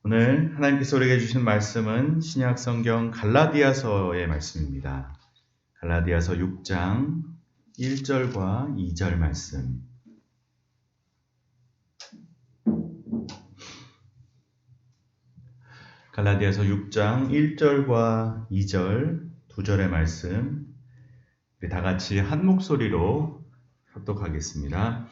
오늘 하나님께서 우리에게 주신 말씀은 신약 성경 갈라디아서의 말씀입니다. 갈라디아서 6장 1절과 2절 말씀. 갈라디아서 6장 1절과 2절 두 절의 말씀. 우리 다 같이 한 목소리로 합독하겠습니다.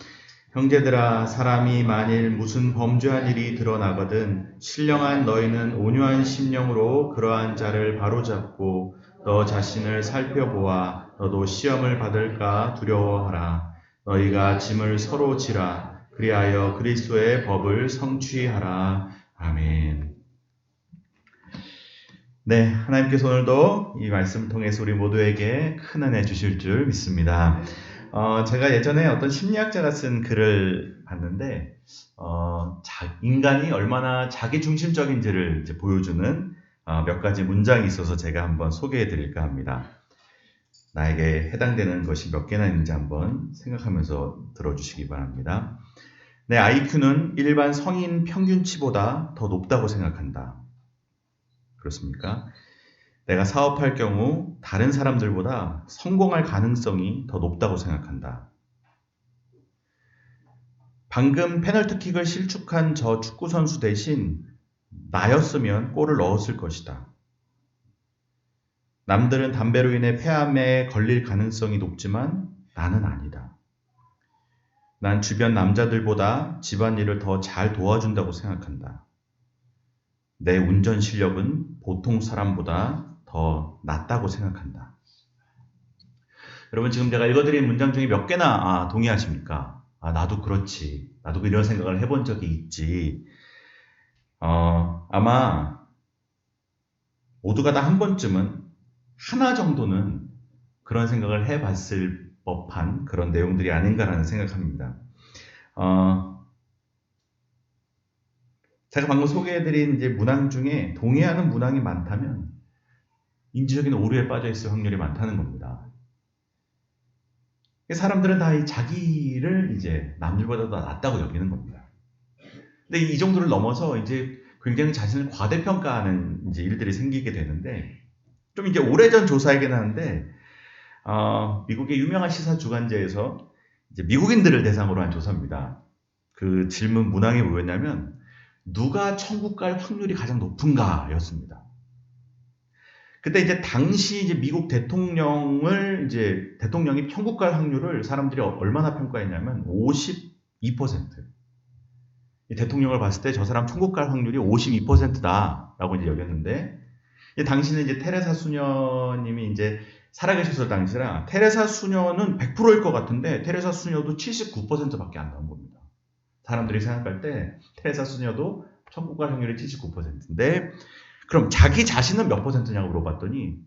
형제들아, 사람이 만일 무슨 범죄한 일이 드러나거든 신령한 너희는 온유한 심령으로 그러한 자를 바로잡고 너 자신을 살펴보아 너도 시험을 받을까 두려워하라. 너희가 짐을 서로 지라. 그리하여 그리스도의 법을 성취하라. 아멘. 네, 하나님께서 오늘도 이 말씀을 통해서 우리 모두에게 큰 은혜 주실 줄 믿습니다. 제가 예전에 어떤 심리학자가 쓴 글을 봤는데, 인간이 얼마나 자기중심적인지를 이제 보여주는 몇 가지 문장이 있어서 제가 한번 소개해 드릴까 합니다. 나에게 해당되는 것이 몇 개나 있는지 한번 생각하면서 들어주시기 바랍니다. 내 IQ는 일반 성인 평균치보다 더 높다고 생각한다. 그렇습니까? 내가 사업할 경우 다른 사람들보다 성공할 가능성이 더 높다고 생각한다. 방금 페널티킥을 실축한 저 축구선수 대신 나였으면 골을 넣었을 것이다. 남들은 담배로 인해 폐암에 걸릴 가능성이 높지만 나는 아니다. 난 주변 남자들보다 집안일을 더 잘 도와준다고 생각한다. 내 운전 실력은 보통 사람보다 더 낫다고 생각한다. 여러분, 지금 제가 읽어드린 문장 중에 몇 개나 동의하십니까? 나도 그렇지. 나도 이런 생각을 해본 적이 있지. 아마 모두가 다 한 번쯤은 하나 정도는 그런 생각을 해봤을 법한 그런 내용들이 아닌가라는 생각합니다. 제가 방금 소개해드린 이제 문항 중에 동의하는 문항이 많다면 인지적인 오류에 빠져 있을 확률이 많다는 겁니다. 사람들은 다 이 자기를 이제 남들보다 더 낫다고 여기는 겁니다. 근데 이 정도를 넘어서 이제 굉장히 자신을 과대평가하는 이제 일들이 생기게 되는데, 좀 이제 오래전 조사이긴 한데, 미국의 유명한 시사 주간지에서 이제 미국인들을 대상으로 한 조사입니다. 그 질문 문항이 뭐였냐면, 누가 천국 갈 확률이 가장 높은가 였습니다. 그때 이제 당시 이제 미국 대통령이 천국 갈 확률을 사람들이 얼마나 평가했냐면 52%. 이 대통령을 봤을 때 저 사람 천국 갈 확률이 52%다라고 이제 여겼는데, 당시는 이제 테레사 수녀님이 이제 살아계셨을 당시라 테레사 수녀는 100%일 것 같은데 테레사 수녀도 79%밖에 안 나온 겁니다. 사람들이 생각할 때 테레사 수녀도 천국 갈 확률이 79%인데, 그럼 자기 자신은 몇 %냐고 물어봤더니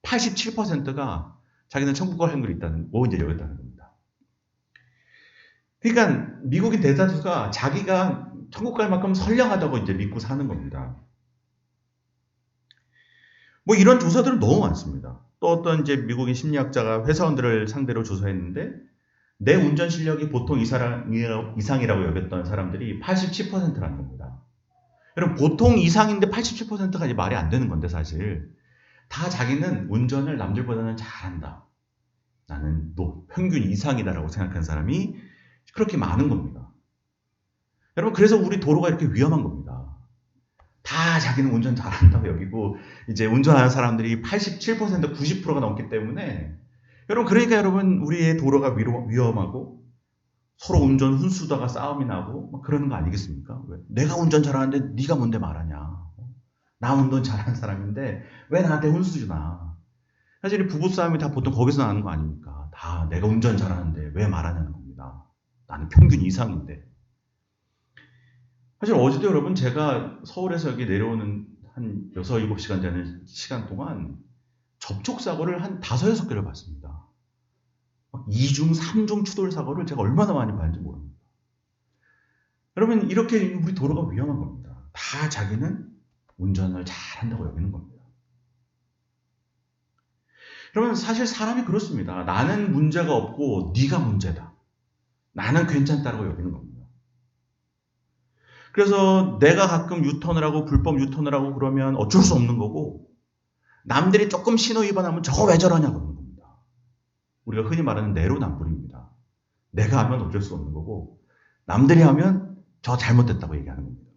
87%가 자기는 천국 갈 확률이 있다고 이제 여겼다는 겁니다. 그러니까 미국인 대다수가 자기가 천국 갈 만큼 선량하다고 이제 믿고 사는 겁니다. 뭐 이런 조사들은 너무 많습니다. 또 어떤 이제 미국인 심리학자가 회사원들을 상대로 조사했는데, 내 운전 실력이 보통 이상이라고 여겼던 사람들이 87%라는 겁니다. 여러분, 보통 이상인데 87%가 이제 말이 안 되는 건데, 사실. 다 자기는 운전을 남들보다는 잘한다. 나는 평균 이상이다라고 생각하는 사람이 그렇게 많은 겁니다. 여러분, 그래서 우리 도로가 이렇게 위험한 겁니다. 다 자기는 운전 잘한다고 여기고, 이제 운전하는 사람들이 87%, 90%가 넘기 때문에, 그러니까 여러분, 우리의 도로가 위험하고, 서로 운전 훈수다가 싸움이 나고 막 그러는 거 아니겠습니까? 왜? 내가 운전 잘하는데 네가 뭔데 말하냐? 나 운전 잘하는 사람인데 왜 나한테 훈수 주나? 사실 부부싸움이 다 보통 거기서 나는 거 아닙니까? 다 내가 운전 잘하는데 왜 말하냐는 겁니다. 나는 평균 이상인데. 사실 어제도 여러분, 제가 서울에서 여기 내려오는 한 6, 7시간 되는 시간 동안 접촉사고를 한 5, 6개를 봤습니다. 2중, 3중 추돌 사고를 제가 얼마나 많이 봤는지 모릅니다. 여러분, 이렇게 우리 도로가 위험한 겁니다. 다 자기는 운전을 잘한다고 여기는 겁니다. 여러분, 사실 사람이 그렇습니다. 나는 문제가 없고 네가 문제다. 나는 괜찮다라고 여기는 겁니다. 그래서 내가 가끔 유턴을 하고 불법 유턴을 하고 그러면 어쩔 수 없는 거고, 남들이 조금 신호 위반하면 저거 왜 저러냐 그러는 겁니다. 우리가 흔히 말하는 내로남불입니다. 내가 하면 어쩔 수 없는 거고, 남들이 하면 저 잘못됐다고 얘기하는 겁니다.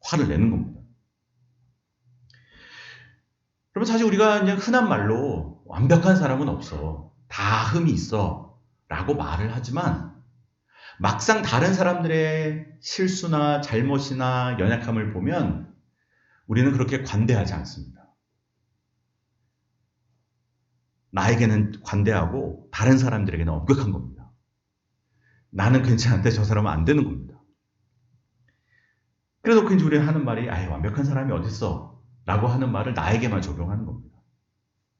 화를 내는 겁니다. 그러면 사실 우리가 그냥 흔한 말로 완벽한 사람은 없어, 다 흠이 있어 라고 말을 하지만, 막상 다른 사람들의 실수나 잘못이나 연약함을 보면 우리는 그렇게 관대하지 않습니다. 나에게는 관대하고 다른 사람들에게는 엄격한 겁니다. 나는 괜찮은데 저 사람은 안 되는 겁니다. 그래서 이제 우리는 하는 말이 아예 완벽한 사람이 어딨어 라고 하는 말을 나에게만 적용하는 겁니다.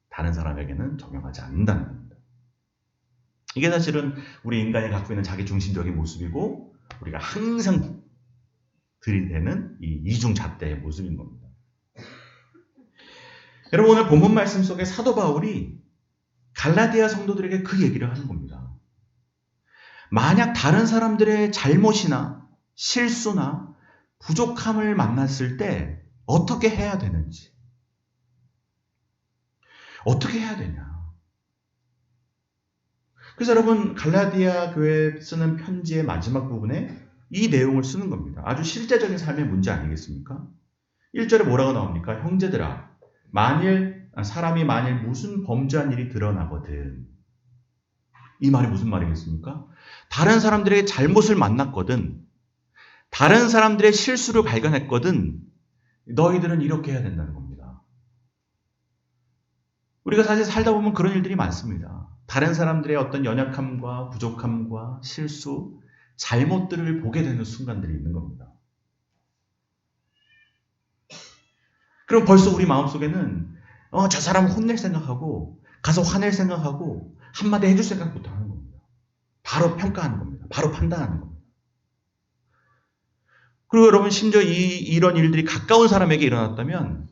다른 사람에게는 적용하지 않는다는 겁니다. 이게 사실은 우리 인간이 갖고 있는 자기 중심적인 모습이고, 우리가 항상 들이대는 이 이중잣대의 모습인 겁니다. 여러분, 오늘 본문 말씀 속에 사도 바울이 갈라디아 성도들에게 그 얘기를 하는 겁니다. 만약 다른 사람들의 잘못이나 실수나 부족함을 만났을 때 어떻게 해야 되는지, 어떻게 해야 되냐. 그래서 여러분, 갈라디아 교회에 쓰는 편지의 마지막 부분에 이 내용을 쓰는 겁니다. 아주 실제적인 삶의 문제 아니겠습니까? 1절에 뭐라고 나옵니까? 형제들아, 사람이 만일 무슨 범죄한 일이 드러나거든. 이 말이 무슨 말이겠습니까? 다른 사람들의 잘못을 만났거든, 다른 사람들의 실수를 발견했거든, 너희들은 이렇게 해야 된다는 겁니다. 우리가 사실 살다 보면 그런 일들이 많습니다. 다른 사람들의 어떤 연약함과 부족함과 실수, 잘못들을 보게 되는 순간들이 있는 겁니다. 그럼 벌써 우리 마음속에는 저 사람 혼낼 생각하고, 가서 화낼 생각하고, 한마디 해줄 생각부터 하는 겁니다. 바로 평가하는 겁니다. 바로 판단하는 겁니다. 그리고 여러분, 심지어 이런 일들이 가까운 사람에게 일어났다면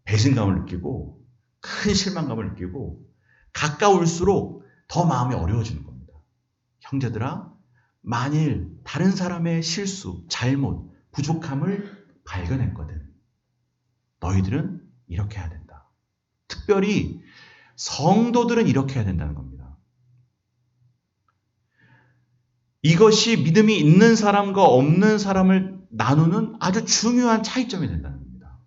배신감을 느끼고 큰 실망감을 느끼고, 가까울수록 더 마음이 어려워지는 겁니다. 형제들아, 만일 다른 사람의 실수, 잘못, 부족함을 발견했거든, 너희들은 이렇게 해야 된다. 특별히 성도들은 이렇게 해야 된다는 겁니다. 이것이 믿음이 있는 사람과 없는 사람을 나누는 아주 중요한 차이점이 된다는 겁니다.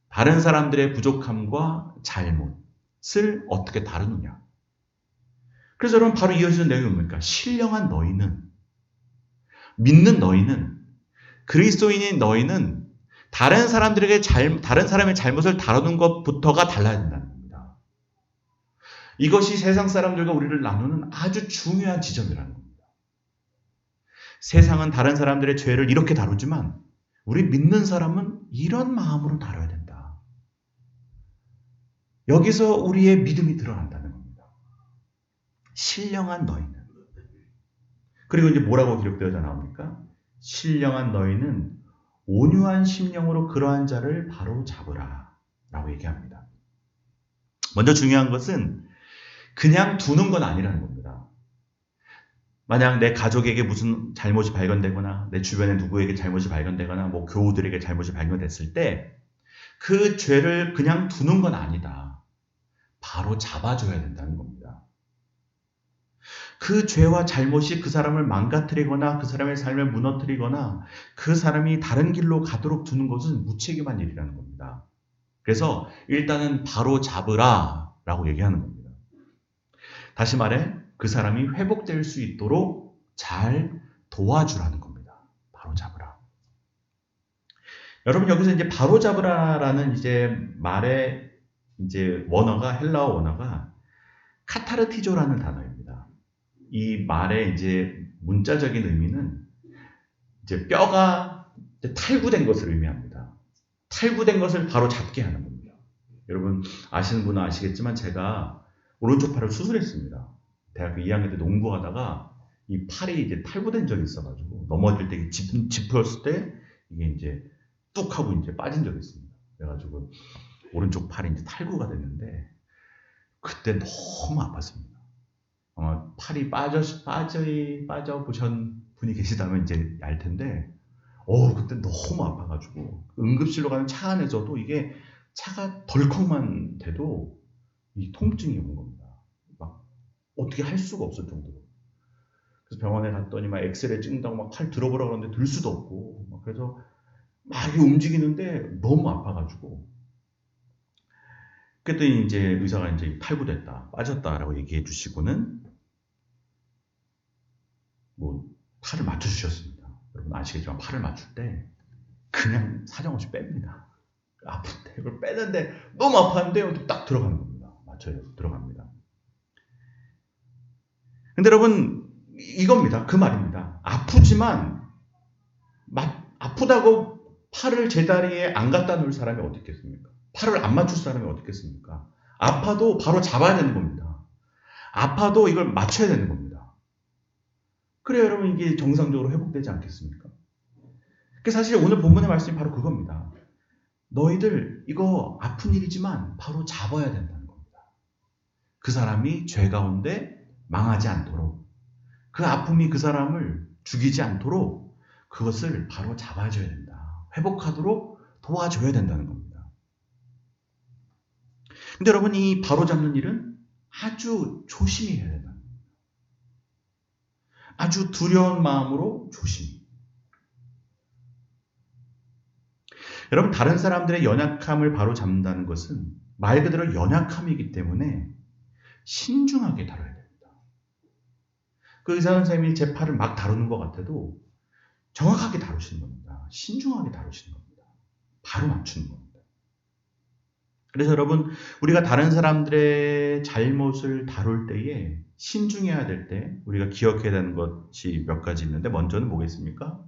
다른 사람들의 부족함과 잘못을 어떻게 다루느냐. 그래서 여러분, 바로 이어지는 내용이 뭡니까? 신령한 너희는, 믿는 너희는, 그리스도인인 너희는 다른 사람의 잘못을 다루는 것부터가 달라야 된다는 겁니다. 이것이 세상 사람들과 우리를 나누는 아주 중요한 지점이라는 겁니다. 세상은 다른 사람들의 죄를 이렇게 다루지만 우리 믿는 사람은 이런 마음으로 다뤄야 된다. 여기서 우리의 믿음이 드러난다는 겁니다. 신령한 너희는. 그리고 이제 뭐라고 기록되어 나옵니까? 신령한 너희는 온유한 심령으로 그러한 자를 바로 잡으라 라고 얘기합니다. 먼저 중요한 것은 그냥 두는 건 아니라는 겁니다. 만약 내 가족에게 무슨 잘못이 발견되거나, 내 주변에 누구에게 잘못이 발견되거나, 교우들에게 잘못이 발견됐을 때 그 죄를 그냥 두는 건 아니다. 바로 잡아줘야 된다는 겁니다. 그 죄와 잘못이 그 사람을 망가뜨리거나 그 사람의 삶을 무너뜨리거나 그 사람이 다른 길로 가도록 두는 것은 무책임한 일이라는 겁니다. 그래서 일단은 바로 잡으라 라고 얘기하는 겁니다. 다시 말해, 그 사람이 회복될 수 있도록 잘 도와주라는 겁니다. 바로 잡으라. 여러분, 여기서 이제 바로 잡으라라는 말의 원어가, 헬라어 원어가 카타르티조라는 단어입니다. 이 말의 문자적인 의미는 뼈가 탈구된 것을 의미합니다. 탈구된 것을 바로 잡게 하는 겁니다. 여러분 아시는 분은 아시겠지만 제가 오른쪽 팔을 수술했습니다. 대학교 2학년 때 농구하다가 이 팔이 탈구된 적이 있어가지고 넘어질 때 짚었을 때 이게 뚝 하고 빠진 적이 있습니다. 그래가지고 오른쪽 팔이 탈구가 됐는데 그때 너무 아팠습니다. 아마 팔이 빠져 보신 분이 계시다면 알 텐데 그때 너무 아파가지고 응급실로 가는 차 안에서도 이게 차가 덜컥만 돼도 이 통증이 오는 겁니다. 막 어떻게 할 수가 없을 정도로. 그래서 병원에 갔더니 막 엑스레이 찍는다고 막 팔 들어보라 그러는데 들 수도 없고 그래서 막 이게 움직이는데 너무 아파가지고 그랬더니 이제 의사가 이제 탈구됐다, 빠졌다라고 얘기해 주시고는 뭐 팔을 맞춰주셨습니다. 여러분 아시겠지만 팔을 맞출 때 그냥 사정없이 뺍니다. 아픈데 이걸 빼는데 너무 아팠는데 딱 들어가는 겁니다. 맞춰요. 들어갑니다. 근데 여러분 이겁니다. 그 말입니다. 아프지만 아프다고 팔을 제자리에 안 갖다 놓을 사람이 어디 있겠습니까? 팔을 안 맞출 사람이 어디 있겠습니까? 아파도 바로 잡아야 되는 겁니다. 아파도 이걸 맞춰야 되는 겁니다. 그래야 여러분 이게 정상적으로 회복되지 않겠습니까? 사실 오늘 본문의 말씀이 바로 그겁니다. 너희들 이거 아픈 일이지만 바로 잡아야 된다는 겁니다. 그 사람이 죄 가운데 망하지 않도록, 그 아픔이 그 사람을 죽이지 않도록 그것을 바로 잡아줘야 된다. 회복하도록 도와줘야 된다는 겁니다. 근데 여러분 이 바로 잡는 일은 아주 조심히 해야 된다는 겁니다. 아주 두려운 마음으로 조심히. 여러분 다른 사람들의 연약함을 바로 잡는다는 것은 말 그대로 연약함이기 때문에 신중하게 다뤄야 됩니다. 그 의사 선생님이 제 팔을 막 다루는 것 같아도 정확하게 다루시는 겁니다. 신중하게 다루시는 겁니다. 바로 맞추는 겁니다. 그래서 여러분 우리가 다른 사람들의 잘못을 다룰 때에 신중해야 될 때 우리가 기억해야 되는 것이 몇 가지 있는데 먼저는 뭐겠습니까?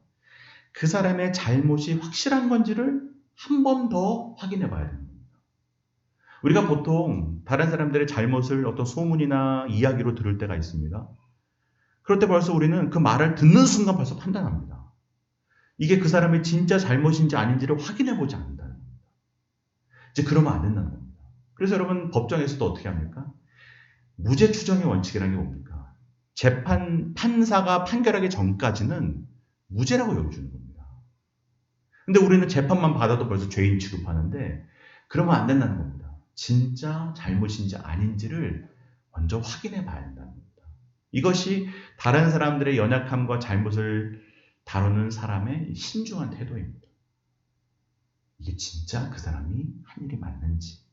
그 사람의 잘못이 확실한 건지를 한 번 더 확인해 봐야 됩니다. 우리가 보통 다른 사람들의 잘못을 어떤 소문이나 이야기로 들을 때가 있습니다. 그럴 때 벌써 우리는 그 말을 듣는 순간 벌써 판단합니다. 이게 그 사람의 진짜 잘못인지 아닌지를 확인해 보지 않는다는 겁니다. 이제 그러면 안 된다는 겁니다. 그래서 여러분 법정에서도 어떻게 합니까? 무죄 추정의 원칙이라는 게 뭡니까? 판사가 판결하기 전까지는 무죄라고 여겨주는 겁니다. 근데 우리는 재판만 받아도 벌써 죄인 취급하는데 그러면 안 된다는 겁니다. 진짜 잘못인지 아닌지를 먼저 확인해 봐야 된다는 겁니다. 이것이 다른 사람들의 연약함과 잘못을 다루는 사람의 신중한 태도입니다. 이게 진짜 그 사람이 한 일이 맞는지,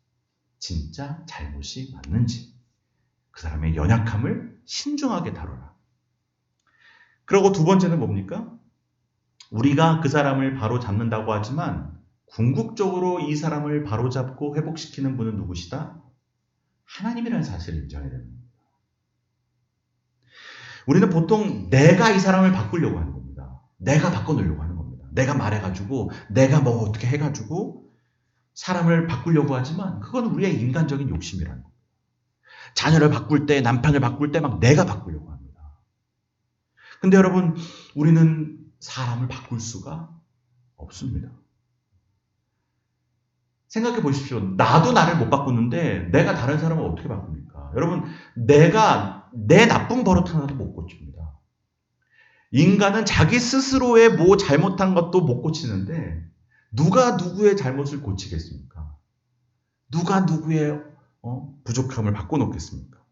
진짜 잘못이 맞는지, 그 사람의 연약함을 신중하게 다뤄라. 그리고 두 번째는 뭡니까? 우리가 그 사람을 바로 잡는다고 하지만 궁극적으로 이 사람을 바로 잡고 회복시키는 분은 누구시다? 하나님이라는 사실을 인정해야 됩니다. 우리는 보통 내가 이 사람을 바꾸려고 하는 겁니다. 내가 바꿔놓으려고 하는 겁니다. 내가 말해가지고 내가 뭐 어떻게 해가지고 사람을 바꾸려고 하지만 그건 우리의 인간적인 욕심이라는 겁니다. 자녀를 바꿀 때, 남편을 바꿀 때 막 내가 바꾸려고 합니다. 근데 여러분 우리는 사람을 바꿀 수가 없습니다. 생각해 보십시오. 나도 나를 못 바꾸는데 내가 다른 사람을 어떻게 바꿉니까? 여러분 내가 내 나쁜 버릇 하나도 못 고칩니다. 인간은 자기 스스로의 뭐 잘못한 것도 못 고치는데 누가 누구의 잘못을 고치겠습니까? 누가 누구의 부족함을 바꿔놓겠습니까?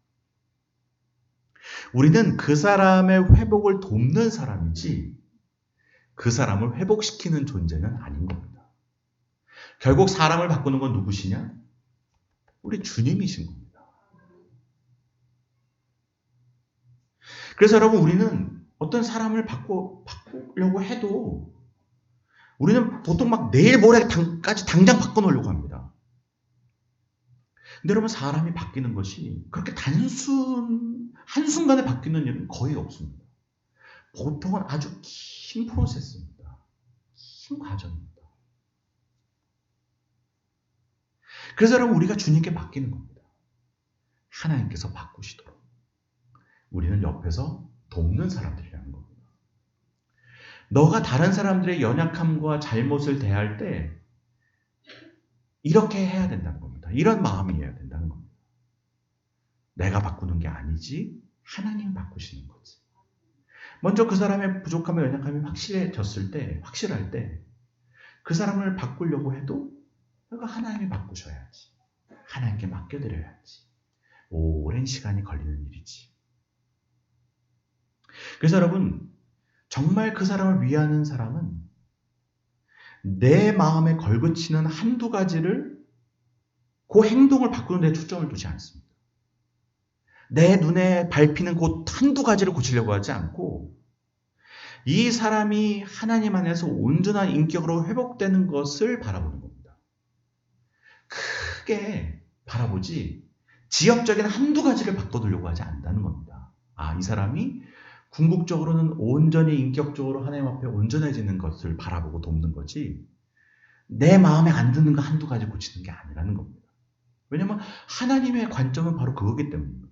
우리는 그 사람의 회복을 돕는 사람이지 그 사람을 회복시키는 존재는 아닌 겁니다. 결국 사람을 바꾸는 건 누구시냐? 우리 주님이신 겁니다. 그래서 여러분 우리는 어떤 사람을 바꾸려고 해도 우리는 보통 막 내일 모레까지 당장 바꿔놓으려고 합니다. 근데 여러분 사람이 바뀌는 것이 그렇게 한순간에 바뀌는 일은 거의 없습니다. 보통은 아주 긴 프로세스입니다. 긴 과정입니다. 그래서 여러분 우리가 주님께 맡기는 겁니다. 하나님께서 바꾸시도록. 우리는 옆에서 돕는 사람들이라는 겁니다. 너가 다른 사람들의 연약함과 잘못을 대할 때 이렇게 해야 된다는 겁니다. 이런 마음이어야 된다는 겁니다. 내가 바꾸는 게 아니지 하나님이 바꾸시는 거지. 먼저 그 사람의 부족함과 연약함이 확실할 때 그 사람을 바꾸려고 해도 그거 하나님이 바꾸셔야지. 하나님께 맡겨드려야지. 오랜 시간이 걸리는 일이지. 그래서 여러분, 정말 그 사람을 위하는 사람은 내 마음에 걸그치는 한두 가지를 그 행동을 바꾸는 데 초점을 두지 않습니다. 내 눈에 밟히는 그 한두 가지를 고치려고 하지 않고 이 사람이 하나님 안에서 온전한 인격으로 회복되는 것을 바라보는 겁니다. 크게 바라보지 지역적인 한두 가지를 바꿔두려고 하지 않는다는 겁니다. 이 사람이 궁극적으로는 온전히 인격적으로 하나님 앞에 온전해지는 것을 바라보고 돕는 거지 내 마음에 안 드는 거 한두 가지 고치는 게 아니라는 겁니다. 왜냐하면 하나님의 관점은 바로 그거기 때문입니다.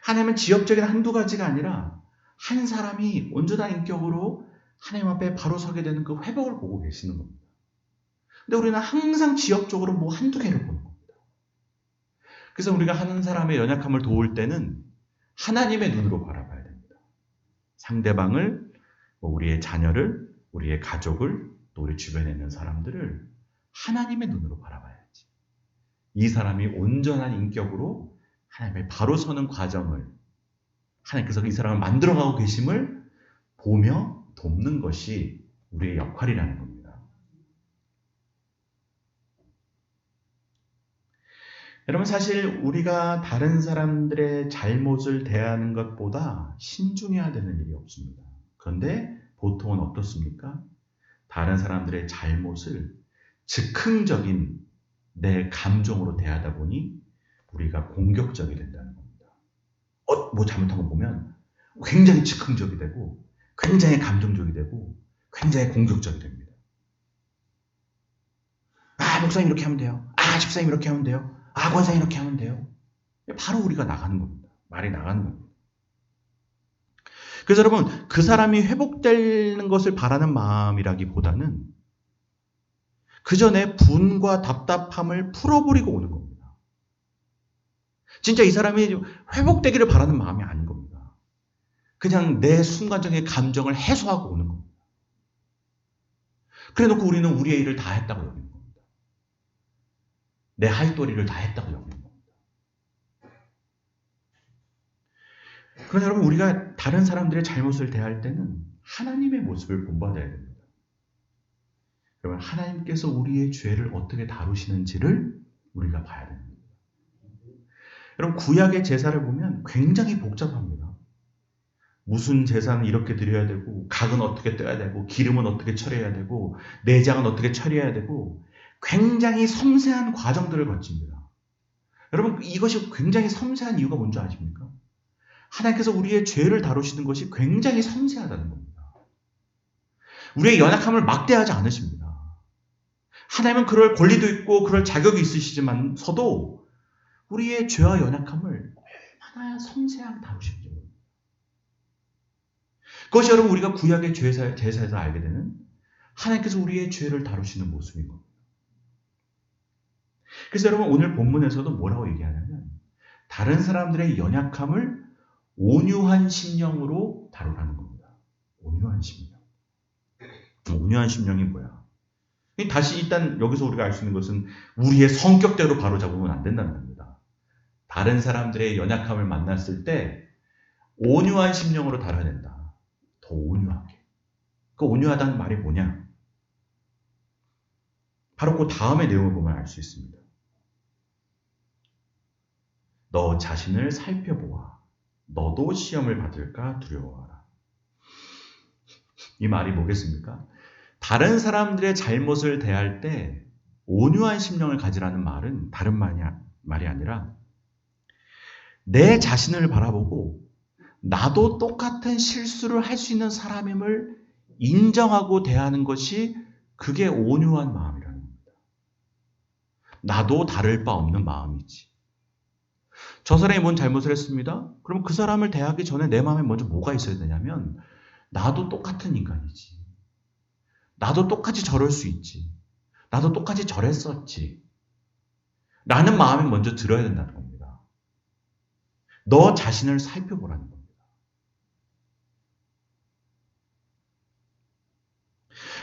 하나님은 지역적인 한두 가지가 아니라 한 사람이 온전한 인격으로 하나님 앞에 바로 서게 되는 그 회복을 보고 계시는 겁니다. 근데 우리는 항상 지역적으로 뭐 한두 개를 보는 겁니다. 그래서 우리가 한 사람의 연약함을 도울 때는 하나님의 눈으로 바라봐야 됩니다. 상대방을, 우리의 자녀를, 우리의 가족을, 또 우리 주변에 있는 사람들을 하나님의 눈으로 바라봐야지. 이 사람이 온전한 인격으로 하나님의 바로 서는 과정을 하나님께서 이 사람을 만들어가고 계심을 보며 돕는 것이 우리의 역할이라는 겁니다. 여러분, 사실 우리가 다른 사람들의 잘못을 대하는 것보다 신중해야 되는 일이 없습니다. 그런데 보통은 어떻습니까? 다른 사람들의 잘못을 즉흥적인 내 감정으로 대하다 보니 우리가 공격적이 된다는 겁니다. 뭐 잘못한 거 보면 굉장히 즉흥적이 되고 굉장히 감정적이 되고 굉장히 공격적이 됩니다. 목사님 이렇게 하면 돼요. 집사님 이렇게 하면 돼요. 권사님 이렇게 하면 돼요. 바로 우리가 나가는 겁니다. 말이 나가는 겁니다. 그래서 여러분, 그 사람이 회복되는 것을 바라는 마음이라기보다는 그 전에 분과 답답함을 풀어버리고 오는 겁니다. 진짜 이 사람이 회복되기를 바라는 마음이 아닌 겁니다. 그냥 내 순간적인 감정을 해소하고 오는 겁니다. 그래놓고 우리는 우리의 일을 다 했다고 여기는 겁니다. 내 할 도리를 다 했다고 여기는 겁니다. 그러나 여러분, 우리가 다른 사람들의 잘못을 대할 때는 하나님의 모습을 본받아야 됩니다. 그러면 하나님께서 우리의 죄를 어떻게 다루시는지를 우리가 봐야 됩니다. 여러분, 구약의 제사를 보면 굉장히 복잡합니다. 무슨 제사는 이렇게 드려야 되고, 각은 어떻게 떼야 되고, 기름은 어떻게 처리해야 되고, 내장은 어떻게 처리해야 되고, 굉장히 섬세한 과정들을 거칩니다. 여러분, 이것이 굉장히 섬세한 이유가 뭔지 아십니까? 하나님께서 우리의 죄를 다루시는 것이 굉장히 섬세하다는 겁니다. 우리의 연약함을 막대하지 않으십니다. 하나님은 그럴 권리도 있고 그럴 자격이 있으시지만서도 우리의 죄와 연약함을 얼마나 섬세하게 다루시는지 모릅니다. 그것이 여러분, 우리가 구약의 제사에서 알게 되는 하나님께서 우리의 죄를 다루시는 모습인 겁니다. 그래서 여러분, 오늘 본문에서도 뭐라고 얘기하냐면 다른 사람들의 연약함을 온유한 심령으로 다루라는 겁니다. 온유한 심령. 온유한 심령이 뭐야? 다시 일단 여기서 우리가 알 수 있는 것은 우리의 성격대로 바로잡으면 안 된다는 겁니다. 다른 사람들의 연약함을 만났을 때 온유한 심령으로 다뤄야 된다. 더 온유하게. 그 온유하다는 말이 뭐냐? 바로 그 다음의 내용을 보면 알 수 있습니다. 너 자신을 살펴보아. 너도 시험을 받을까 두려워하라. 이 말이 뭐겠습니까? 다른 사람들의 잘못을 대할 때 온유한 심령을 가지라는 말은 다른 말이 아니라 내 자신을 바라보고 나도 똑같은 실수를 할 수 있는 사람임을 인정하고 대하는 것이 그게 온유한 마음이라는 겁니다. 나도 다를 바 없는 마음이지. 저 사람이 뭔 잘못을 했습니다. 그럼 그 사람을 대하기 전에 내 마음에 먼저 뭐가 있어야 되냐면 나도 똑같은 인간이지. 나도 똑같이 저럴 수 있지. 나도 똑같이 저랬었지. 라는 마음이 먼저 들어야 된다는 겁니다. 너 자신을 살펴보라는 겁니다.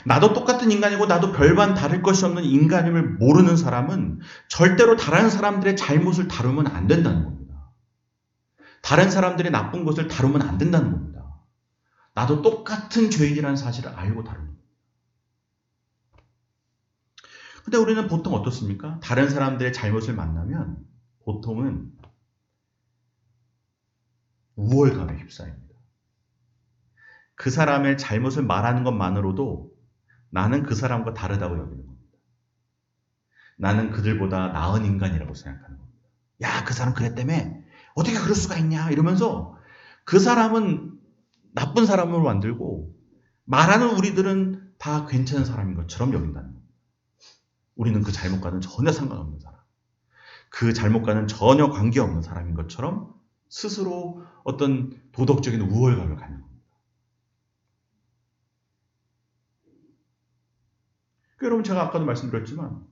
나도 똑같은 인간이고 나도 별반 다를 것이 없는 인간임을 모르는 사람은 절대로 다른 사람들의 잘못을 다루면 안 된다는 겁니다. 다른 사람들의 나쁜 것을 다루면 안 된다는 겁니다. 나도 똑같은 죄인이라는 사실을 알고 다루는 겁니다. 근데 우리는 보통 어떻습니까? 다른 사람들의 잘못을 만나면 보통은 우월감에 휩싸입니다. 그 사람의 잘못을 말하는 것만으로도 나는 그 사람과 다르다고 여기는 겁니다. 나는 그들보다 나은 인간이라고 생각하는 겁니다. 야, 그 사람 그랬다며? 어떻게 그럴 수가 있냐? 이러면서 그 사람은 나쁜 사람으로 만들고 말하는 우리들은 다 괜찮은 사람인 것처럼 여긴다는 겁니다. 우리는 그 잘못과는 전혀 상관없는 사람, 그 잘못과는 전혀 관계없는 사람인 것처럼 스스로 어떤 도덕적인 우월감을 갖는 겁니다. 여러분, 제가 아까도 말씀드렸지만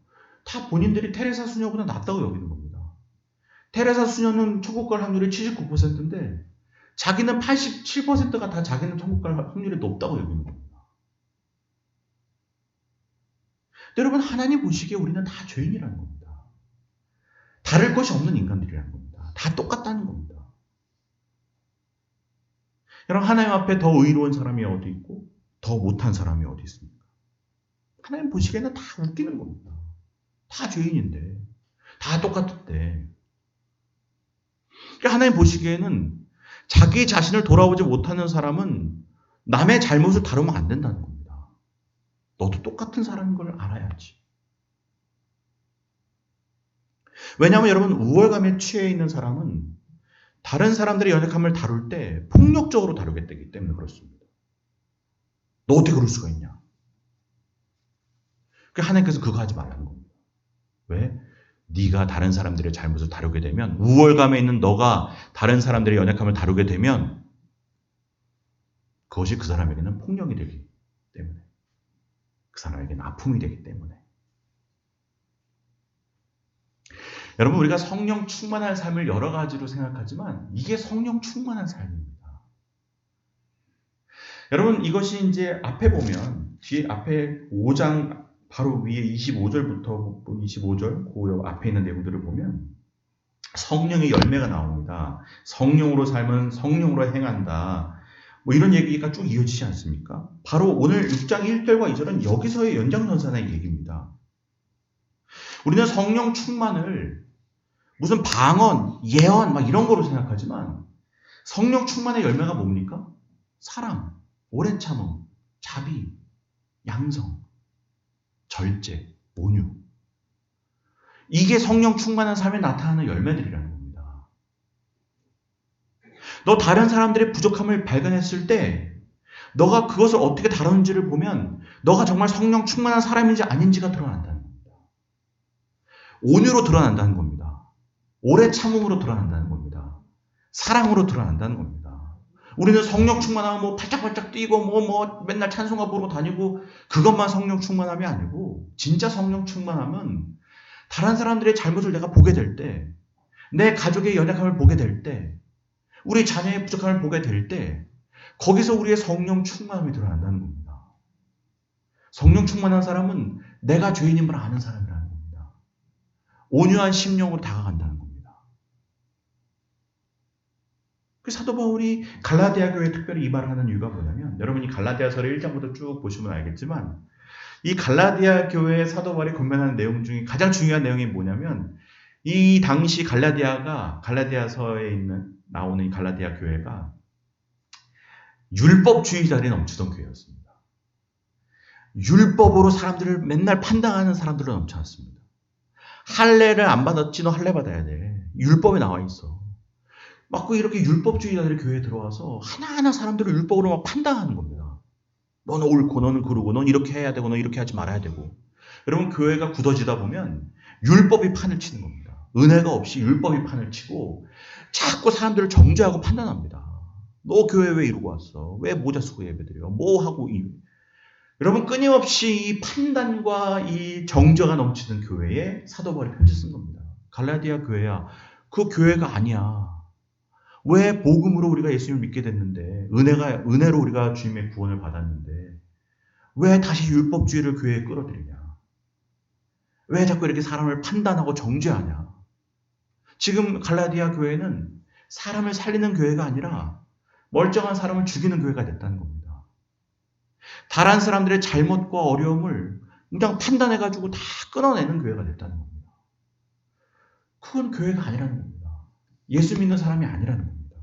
다 본인들이 테레사 수녀보다 낫다고 여기는 겁니다. 테레사 수녀는 천국 갈 확률이 79%인데 자기는 87%가 다 자기는 천국 갈 확률이 높다고 여기는 겁니다. 여러분, 하나님 보시기에 우리는 다 죄인이라는 겁니다. 다를 것이 없는 인간들이라는 겁니다. 다 똑같다는 겁니다. 여러분, 하나님 앞에 더 의로운 사람이 어디 있고 더 못한 사람이 어디 있습니까? 하나님 보시기에는 다 웃기는 겁니다. 다 죄인인데, 다 똑같은데. 그러니까 하나님 보시기에는 자기 자신을 돌아보지 못하는 사람은 남의 잘못을 다루면 안 된다는 겁니다. 너도 똑같은 사람인 걸 알아야지. 왜냐하면 여러분, 우월감에 취해 있는 사람은 다른 사람들의 연약함을 다룰 때 폭력적으로 다루겠기 때문에 그렇습니다. 너 어떻게 그럴 수가 있냐? 하나님께서 그거 하지 말라는 겁니다. 왜? 네가 다른 사람들의 잘못을 다루게 되면, 우월감에 있는 너가 다른 사람들의 연약함을 다루게 되면 그것이 그 사람에게는 폭력이 되기 때문에, 그 사람에게는 아픔이 되기 때문에. 여러분, 우리가 성령 충만한 삶을 여러 가지로 생각하지만 이게 성령 충만한 삶입니다. 여러분, 이것이 이제 앞에 보면, 뒤에 앞에 5장 바로 위에 25절부터 25절 그 앞에 있는 내용들을 보면 성령의 열매가 나옵니다. 성령으로 살면 성령으로 행한다. 뭐 이런 얘기가 쭉 이어지지 않습니까? 바로 오늘 6장 1절과 2절은 여기서의 연장선상의 얘기입니다. 우리는 성령 충만을 무슨 방언, 예언 막 이런 거로 생각하지만 성령 충만의 열매가 뭡니까? 사랑, 오랜 참음, 자비, 양성, 절제, 온유. 이게 성령 충만한 삶에 나타나는 열매들이라는 겁니다. 너 다른 사람들의 부족함을 발견했을 때 너가 그것을 어떻게 다루는지를 보면 너가 정말 성령 충만한 사람인지 아닌지가 드러난다는 겁니다. 온유로 드러난다는 겁니다. 오래 참음으로 드러난다는 겁니다. 사랑으로 드러난다는 겁니다. 우리는 성령 충만하면 뭐 팔짝팔짝 뛰고 뭐 맨날 찬송가 부르고 다니고 그것만 성령 충만함이 아니고, 진짜 성령 충만함은 다른 사람들의 잘못을 내가 보게 될 때, 내 가족의 연약함을 보게 될 때, 우리 자녀의 부족함을 보게 될 때 거기서 우리의 성령 충만함이 드러난다는 겁니다. 성령 충만한 사람은 내가 죄인임을 아는 사람이라는 겁니다. 온유한 심령으로 다가간다는 겁니다. 그 사도 바울이 갈라디아 교회에 특별히 이 말을 하는 이유가 뭐냐면, 여러분이 갈라디아서를 1장부터 쭉 보시면 알겠지만 이 갈라디아 교회의 사도 바울이 권면하는 내용 중에 가장 중요한 내용이 뭐냐면, 이 당시 갈라디아서에 나오는 이 갈라디아 교회가 율법주의자들이 넘치던 교회였습니다. 율법으로 사람들을 맨날 판단하는 사람들로 넘쳐났습니다. 할례를 안 받았지, 너 할례 받아야 돼. 율법에 나와 있어. 막 이렇게 율법주의자들이 교회에 들어와서 하나하나 사람들을 율법으로 막 판단하는 겁니다. 너는 옳고 너는 그르고 너는 이렇게 해야 되고 너는 이렇게 하지 말아야 되고. 여러분, 교회가 굳어지다 보면 율법이 판을 치는 겁니다. 은혜가 없이 율법이 판을 치고 자꾸 사람들을 정죄하고 판단합니다. 너 교회 왜 이러고 왔어? 왜 모자 쓰고 예배드려? 뭐 하고 여러분, 끊임없이 이 판단과 이 정죄가 넘치는 교회에 사도 바울이 편지 쓴 겁니다. 갈라디아 교회야, 그 교회가 아니야. 왜 복음으로 우리가 예수님을 믿게 됐는데, 은혜로 우리가 주님의 구원을 받았는데 왜 다시 율법주의를 교회에 끌어들이냐? 왜 자꾸 이렇게 사람을 판단하고 정죄하냐? 지금 갈라디아 교회는 사람을 살리는 교회가 아니라 멀쩡한 사람을 죽이는 교회가 됐다는 겁니다. 다른 사람들의 잘못과 어려움을 그냥 판단해가지고 다 끊어내는 교회가 됐다는 겁니다. 그건 교회가 아니라는 겁니다. 예수 믿는 사람이 아니라는 겁니다.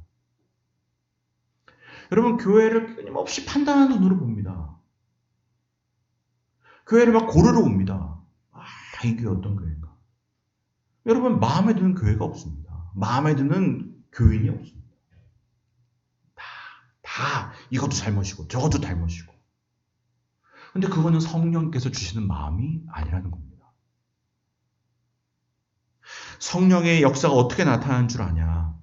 여러분, 교회를 끊임없이 판단하는 눈으로 봅니다. 교회를 막 고르러 옵니다. 이 교회 어떤 교회인가? 여러분, 마음에 드는 교회가 없습니다. 마음에 드는 교인이 없습니다. 다 이것도 잘못이고 저것도 잘못이고. 근데 그거는 성령께서 주시는 마음이 아니라는 겁니다. 성령의 역사가 어떻게 나타나는 줄 아냐?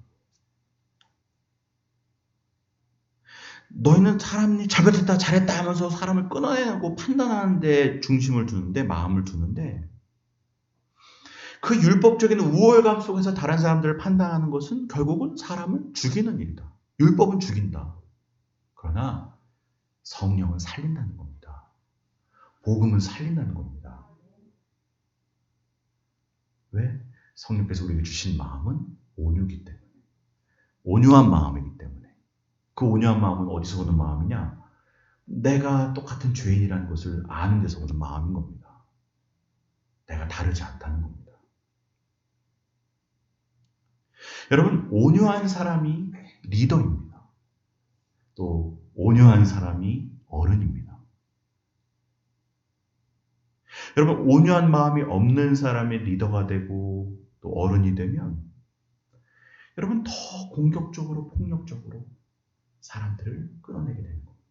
너희는 사람이 잘못했다 잘했다 하면서 사람을 끊어내고 판단하는 데 중심을 두는데, 마음을 두는데, 그 율법적인 우월감 속에서 다른 사람들을 판단하는 것은 결국은 사람을 죽이는 일이다. 율법은 죽인다. 그러나 성령은 살린다는 겁니다. 복음은 살린다는 겁니다. 왜? 성령께서 우리에게 주신 마음은 온유이기 때문에. 온유한 마음이기 때문에. 그 온유한 마음은 어디서 오는 마음이냐? 내가 똑같은 죄인이라는 것을 아는 데서 오는 마음인 겁니다. 내가 다르지 않다는 겁니다. 여러분, 온유한 사람이 리더입니다. 또 온유한 사람이 어른입니다. 여러분, 온유한 마음이 없는 사람이 리더가 되고 또 어른이 되면 여러분 더 공격적으로 폭력적으로 사람들을 끌어내게 되는 겁니다.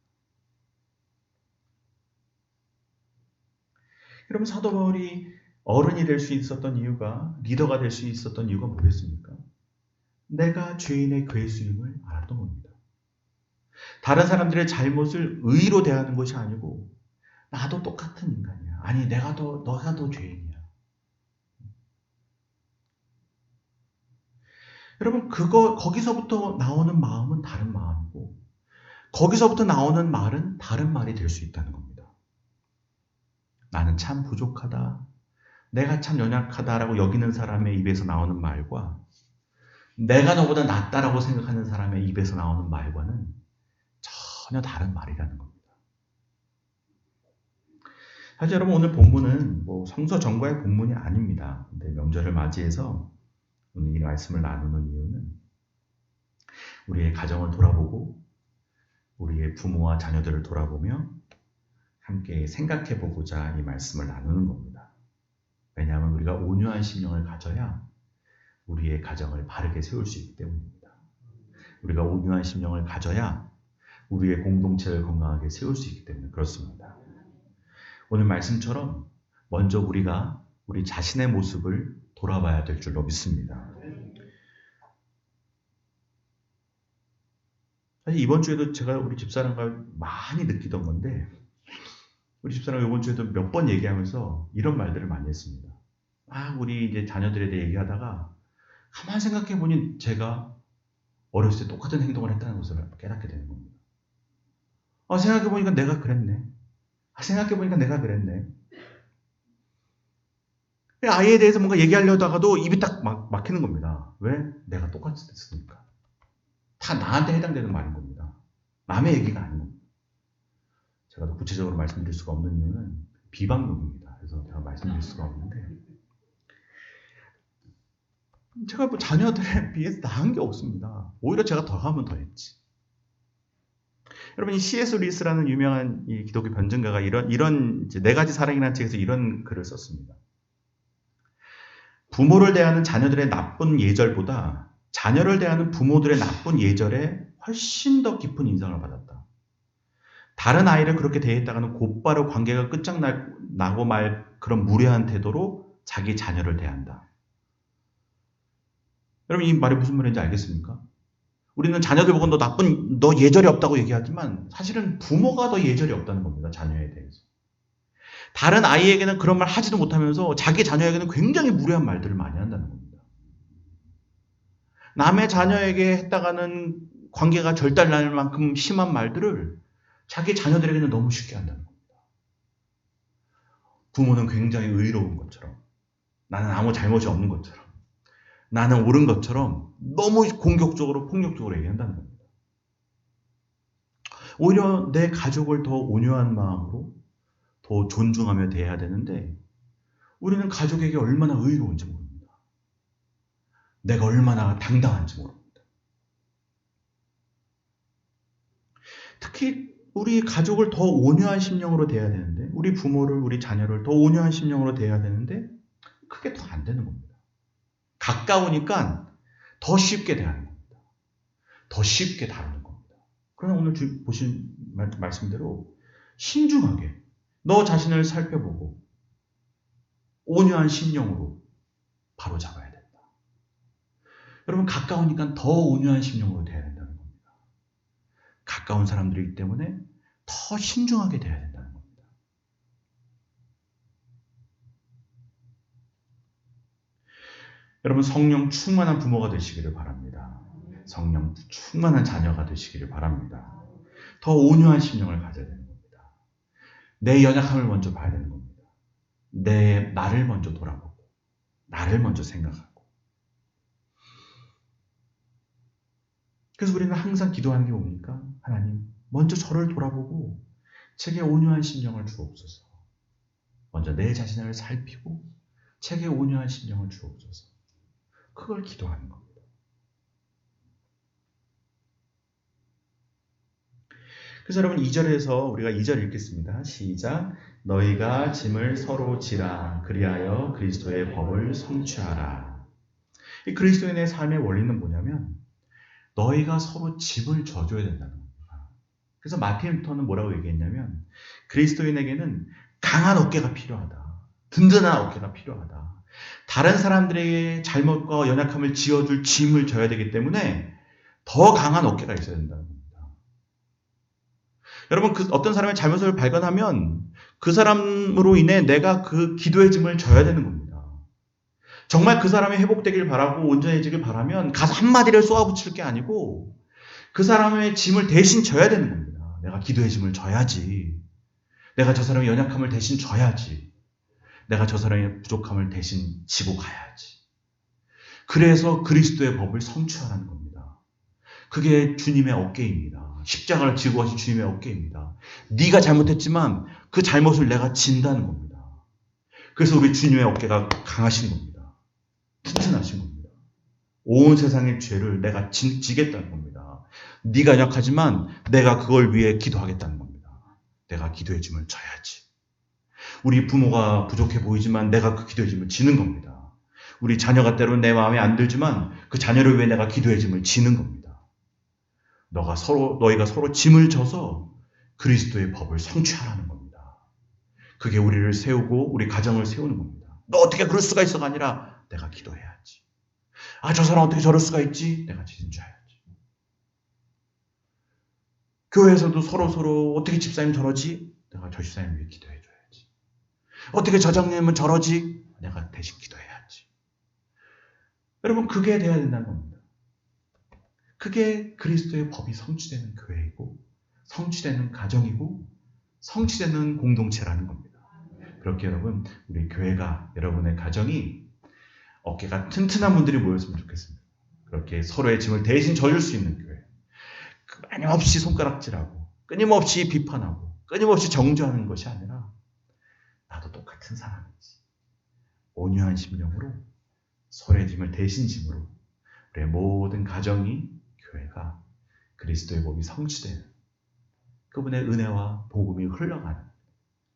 여러분, 사도 바울이 어른이 될 수 있었던 이유가, 리더가 될 수 있었던 이유가 뭐겠습니까? 내가 죄인의 괴수임을 알았던 겁니다. 다른 사람들의 잘못을 의로 대하는 것이 아니고 나도 똑같은 인간이야. 아니, 너가 더 죄인이야. 여러분, 거기서부터 나오는 마음은 다른 마음이고, 거기서부터 나오는 말은 다른 말이 될 수 있다는 겁니다. 나는 참 부족하다. 내가 참 연약하다라고 여기는 사람의 입에서 나오는 말과 내가 너보다 낫다라고 생각하는 사람의 입에서 나오는 말과는 전혀 다른 말이라는 겁니다. 사실 여러분, 오늘 본문은 성서 전과의 본문이 아닙니다. 근데 명절을 맞이해서 오늘 이 말씀을 나누는 이유는 우리의 가정을 돌아보고 우리의 부모와 자녀들을 돌아보며 함께 생각해 보고자 이 말씀을 나누는 겁니다. 왜냐하면 우리가 온유한 심령을 가져야 우리의 가정을 바르게 세울 수 있기 때문입니다. 우리가 온유한 심령을 가져야 우리의 공동체를 건강하게 세울 수 있기 때문에 그렇습니다. 오늘 말씀처럼 먼저 우리가 우리 자신의 모습을 돌아봐야 될 줄로 믿습니다. 사실 이번 주에도 제가 우리 집사람과 많이 느끼던 건데, 우리 집사람 이번 주에도 몇 번 얘기하면서 이런 말들을 많이 했습니다. 우리 이제 자녀들에 대해 얘기하다가 가만히 생각해 보니 제가 어렸을 때 똑같은 행동을 했다는 것을 깨닫게 되는 겁니다. 생각해 보니까 내가 그랬네. 생각해 보니까 내가 그랬네. 아이에 대해서 뭔가 얘기하려다가도 입이 딱 막히는 겁니다. 왜? 내가 똑같이 됐으니까. 다 나한테 해당되는 말인 겁니다. 남의 얘기가 아닌 겁니다. 제가 더 구체적으로 말씀드릴 수가 없는 이유는 비방용입니다. 그래서 제가 말씀드릴 수가 없는데, 제가 자녀들에 비해서 나은 게 없습니다. 오히려 제가 더 하면 더 했지. 여러분, 이 C.S. 루이스라는 유명한 이 기독교 변증가가 이런 이제 4가지 사랑이라는 책에서 이런 글을 썼습니다. 부모를 대하는 자녀들의 나쁜 예절보다 자녀를 대하는 부모들의 나쁜 예절에 훨씬 더 깊은 인상을 받았다. 다른 아이를 그렇게 대했다가는 곧바로 관계가 끝장나고 말 그런 무례한 태도로 자기 자녀를 대한다. 여러분, 이 말이 무슨 말인지 알겠습니까? 우리는 자녀들 보고 너 예절이 없다고 얘기하지만 사실은 부모가 더 예절이 없다는 겁니다. 자녀에 대해서. 다른 아이에게는 그런 말 하지도 못하면서 자기 자녀에게는 굉장히 무례한 말들을 많이 한다는 겁니다. 남의 자녀에게 했다가는 관계가 절단날 만큼 심한 말들을 자기 자녀들에게는 너무 쉽게 한다는 겁니다. 부모는 굉장히 의로운 것처럼, 나는 아무 잘못이 없는 것처럼, 나는 옳은 것처럼 너무 공격적으로 폭력적으로 얘기한다는 겁니다. 오히려 내 가족을 더 온유한 마음으로 더 존중하며 대해야 되는데 우리는 가족에게 얼마나 의로운지 모릅니다. 내가 얼마나 당당한지 모릅니다. 특히 우리 가족을 더 온유한 심령으로 대해야 되는데, 우리 부모를, 우리 자녀를 더 온유한 심령으로 대해야 되는데 그게 더 안 되는 겁니다. 가까우니까 더 쉽게 대하는 겁니다. 더 쉽게 다루는 겁니다. 그러나 오늘 보신 말씀대로 신중하게 너 자신을 살펴보고 온유한 심령으로 바로 잡아야 된다. 여러분, 가까우니까 더 온유한 심령으로 대해야 된다는 겁니다. 가까운 사람들이기 때문에 더 신중하게 대해야 된다는 겁니다. 여러분, 성령 충만한 부모가 되시기를 바랍니다. 성령 충만한 자녀가 되시기를 바랍니다. 더 온유한 심령을 가져야 되는 겁니다. 내 연약함을 먼저 봐야 되는 겁니다. 나를 먼저 돌아보고 나를 먼저 생각하고. 그래서 우리는 항상 기도하는 게 뭡니까? 하나님, 먼저 저를 돌아보고 제게 온유한 심령을 주옵소서. 먼저 내 자신을 살피고 제게 온유한 심령을 주옵소서. 그걸 기도하는 겁니다. 그래서 여러분, 2절에서 우리가 2절 읽겠습니다. 시작. 너희가 짐을 서로 지라. 그리하여 그리스도의 법을 성취하라. 이 그리스도인의 삶의 원리는 뭐냐면 너희가 서로 짐을 져줘야 된다는 겁니다. 그래서 마틴 루터는 뭐라고 얘기했냐면 그리스도인에게는 강한 어깨가 필요하다. 든든한 어깨가 필요하다. 다른 사람들의 잘못과 연약함을 지어줄 짐을 져야 되기 때문에 더 강한 어깨가 있어야 된다는 겁니다. 여러분, 어떤 사람의 잘못을 발견하면 그 사람으로 인해 내가 그 기도의 짐을 져야 되는 겁니다. 정말 그 사람이 회복되길 바라고 온전해지길 바라면 가서 한마디를 쏘아붙일 게 아니고 그 사람의 짐을 대신 져야 되는 겁니다. 내가 기도의 짐을 져야지. 내가 저 사람의 연약함을 대신 져야지. 내가 저 사람의 부족함을 대신 지고 가야지. 그래서 그리스도의 법을 성취하라는 겁니다. 그게 주님의 어깨입니다. 십자가를 지고 가신 주님의 어깨입니다. 네가 잘못했지만 그 잘못을 내가 진다는 겁니다. 그래서 우리 주님의 어깨가 강하신 겁니다. 튼튼하신 겁니다. 온 세상의 죄를 내가 지겠다는 겁니다. 네가 약하지만 내가 그걸 위해 기도하겠다는 겁니다. 내가 기도의 짐을 져야지. 우리 부모가 부족해 보이지만 내가 그 기도의 짐을 지는 겁니다. 우리 자녀가 때로는 내 마음에 안 들지만 그 자녀를 위해 내가 기도의 짐을 지는 겁니다. 너희가 서로 짐을 져서 그리스도의 법을 성취하라는 겁니다. 그게 우리를 세우고 우리 가정을 세우는 겁니다. 너 어떻게 그럴 수가 있어가 아니라 내가 기도해야지. 저 사람 어떻게 저럴 수가 있지? 내가 책임져야지. 교회에서도 서로 어떻게 집사님 저러지? 내가 저 집사님 위해 기도해줘야지. 어떻게 저 장님은 저러지? 내가 대신 기도해야지. 여러분, 그게 돼야 된다는 겁니다. 그게 그리스도의 법이 성취되는 교회이고 성취되는 가정이고 성취되는 공동체라는 겁니다. 그렇게 여러분, 우리 교회가, 여러분의 가정이 어깨가 튼튼한 분들이 모였으면 좋겠습니다. 그렇게 서로의 짐을 대신 져줄 수 있는 교회. 끊임없이 손가락질하고 끊임없이 비판하고 끊임없이 정죄하는 것이 아니라 나도 똑같은 사람이지. 온유한 심령으로 서로의 짐을 대신 짐으로 우리의 모든 가정이, 교회가 그리스도의 법이 성취되는 그분의 은혜와 복음이 흘러가는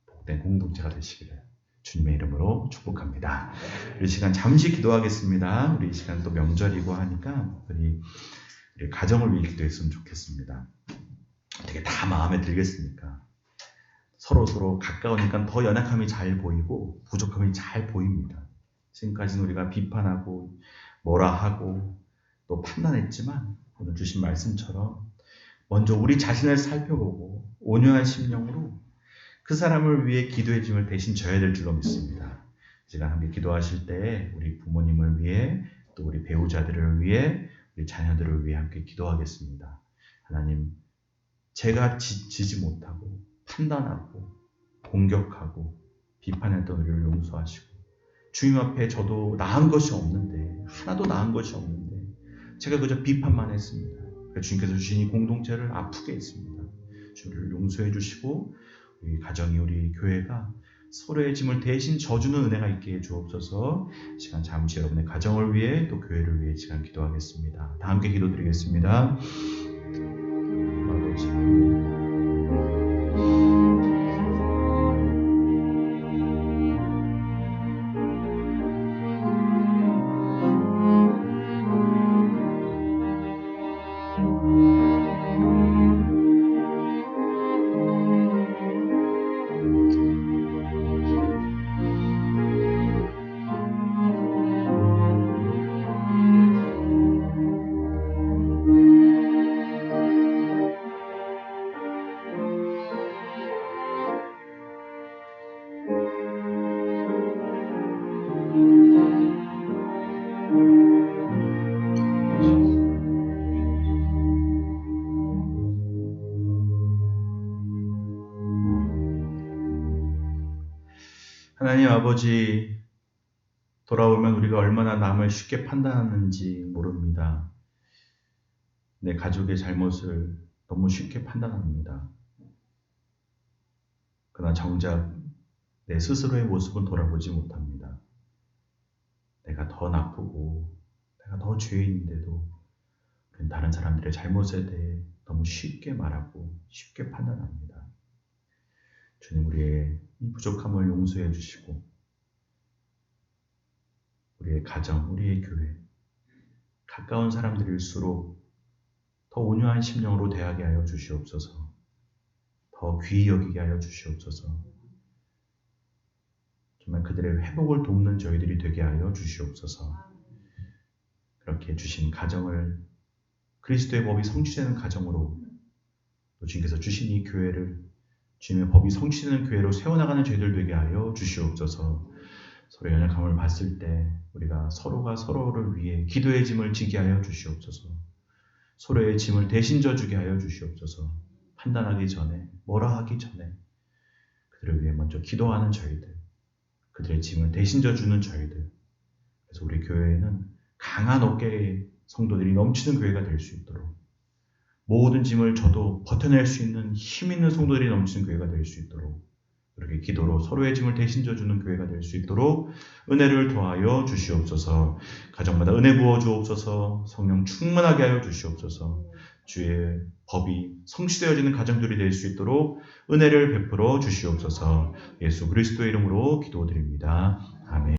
복된 공동체가 되시기를 주님의 이름으로 축복합니다. 우리 시간 잠시 기도하겠습니다. 우리 시간 또 명절이고 하니까 우리 가정을 위해 기도했으면 좋겠습니다. 어떻게 다 마음에 들겠습니까? 서로 가까우니까 더 연약함이 잘 보이고 부족함이 잘 보입니다. 지금까지는 우리가 비판하고 뭐라 하고 또 판단했지만 오늘 주신 말씀처럼 먼저 우리 자신을 살펴보고 온유한 심령으로 그 사람을 위해 기도의 짐을 대신 져야 될 줄로 믿습니다. 제가 함께 기도하실 때 우리 부모님을 위해 또 우리 배우자들을 위해 우리 자녀들을 위해 함께 기도하겠습니다. 하나님, 제가 지지 못하고 판단하고 공격하고 비판했던 우리를 용서하시고, 주님 앞에 저도 나은 것이 없는데, 하나도 나은 것이 없는데 제가 그저 비판만 했습니다. 주님께서 주신 이 공동체를 아프게 했습니다. 주를 용서해 주시고 우리 가정이, 우리 교회가 서로의 짐을 대신 져주는 은혜가 있게 해 주옵소서. 시간 잠시 여러분의 가정을 위해 또 교회를 위해 시간 기도하겠습니다. 다 함께 기도드리겠습니다. 아버지, 하나님 아버지, 돌아오면 우리가 얼마나 남을 쉽게 판단하는지 모릅니다. 내 가족의 잘못을 너무 쉽게 판단합니다. 그러나 정작 내 스스로의 모습은 돌아보지 못합니다. 내가 더 나쁘고 내가 더 죄인인데도 다른 사람들의 잘못에 대해 너무 쉽게 말하고 쉽게 판단합니다. 주님, 우리의 이 부족함을 용서해 주시고 우리의 가정, 우리의 교회, 가까운 사람들일수록 더 온유한 심령으로 대하게 하여 주시옵소서. 더 귀히 여기게 하여 주시옵소서. 정말 그들의 회복을 돕는 저희들이 되게 하여 주시옵소서. 그렇게 주신 가정을 그리스도의 법이 성취되는 가정으로, 또 주님께서 주신 이 교회를 주님의 법이 성취되는 교회로 세워나가는 저희들 되게 하여 주시옵소서. 서로 연약함을 봤을 때 우리가 서로가 서로를 위해 기도의 짐을 지게 하여 주시옵소서. 서로의 짐을 대신 져주게 하여 주시옵소서. 판단하기 전에, 뭐라 하기 전에 그들을 위해 먼저 기도하는 저희들, 그들의 짐을 대신 져주는 저희들. 그래서 우리 교회에는 강한 어깨의 성도들이 넘치는 교회가 될 수 있도록, 모든 짐을 져도 버텨낼 수 있는 힘 있는 성도들이 넘치는 교회가 될 수 있도록, 그렇게 기도로 서로의 짐을 대신 져주는 교회가 될 수 있도록 은혜를 더하여 주시옵소서. 가정마다 은혜 부어 주옵소서. 성령 충만하게 하여 주시옵소서. 주의 법이 성취되어지는 가정들이 될 수 있도록 은혜를 베풀어 주시옵소서. 예수 그리스도의 이름으로 기도드립니다.